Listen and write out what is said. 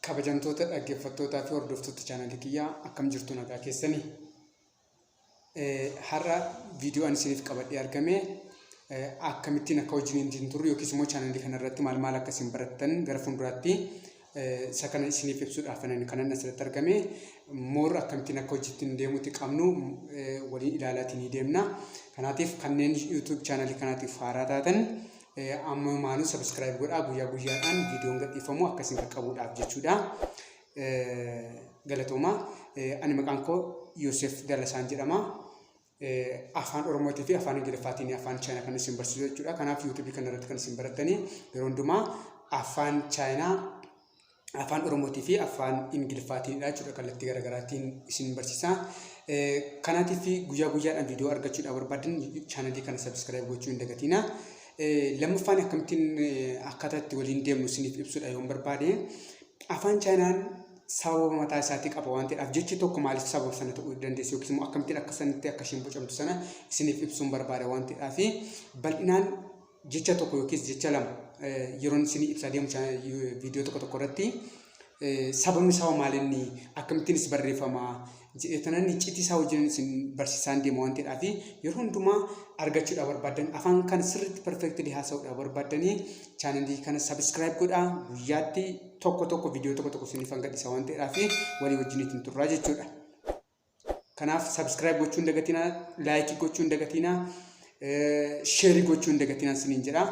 kabajamtoota dhaggeeffattootaa fi hordoftoota chaanalii kiyyaa akkam jirtu nagaa keessanii. Har'a viidiyoo ani isiniif qabadhee argame akkamittiin akka hojiin hin turre yookiis immoo chaanalii kana irratti maal akka isin barattan gara fuulduraatti isa kana isiniif ibsuudhaaf kanan asirratti argame moor akkamittiin akka hojiitti deemuutti qabnu waliin ilaalaatiin deemna. Kanaatiif kanneen YouTube chaanalii kanaatiif haaraa taatan amma maanu subscribe godhaa guyyaa guyyaadhaan viidiyoon gadhiifamu akkasiin qaqqabuudhaaf jechuudha. Galatooma ani maqaan koo Yoosef Dalasaan jedhama. Afaan Oromoofi fi Afaan Ingiliffaatiin Afaan Chaayinaa kan isin barsiisu jechuudha. Kanaaf YouTube kana irratti kan isin barattanii yeroo hundumaa Afaan Chaayinaa Afaan Oromoofi fi Afaan Ingiliffaatiin jechuudha kallattii garaagaraatiin isin barsiisa. Kanaatiif guyyaa guyyaadhaan viidiyoo argachuudhaaf barbaadan chaanalii kana subscribe gochuu hin dagatina. Lammaffaan akkamittiin akkataatti waliin deemnu isiniif ibsuudha yoo barbaade Afaan Chaayinaan sababa mataa isaatii qaba waan ta'eef jechi tokko maaliif sababa sana ta'uu dandeessu yookiis immoo akkamittiin akka sanatti akka isheen bocamtu sana isiniif ibsuun barbaada waan ta'eef bal'inaan jecha tokko yookiis jecha lama yeroon isinii ibsaa deemu viidiyoo tokko irratti sababni sababa maalinni akkamittiinis barreeffama jedhetanan icciitii isaa wajjin isin barsiisaan deemu waan ta'eef yeroo hundumaa argachuudhaaf barbaadan afaan kan sirriitti perfectly haasa'uudhaaf barbaadanii chaanalii kana subscribe godhaa guyyaatti tokko viidiyoo tokko isiniif gadhiisa waan ta'eef walii wajjin ittiin turraa jechuudha. Kanaaf subscribe gochuu hin dagatinaa, like gochuu hin dagatinaa, share gochuu hin dagatinaa isiniin jedha.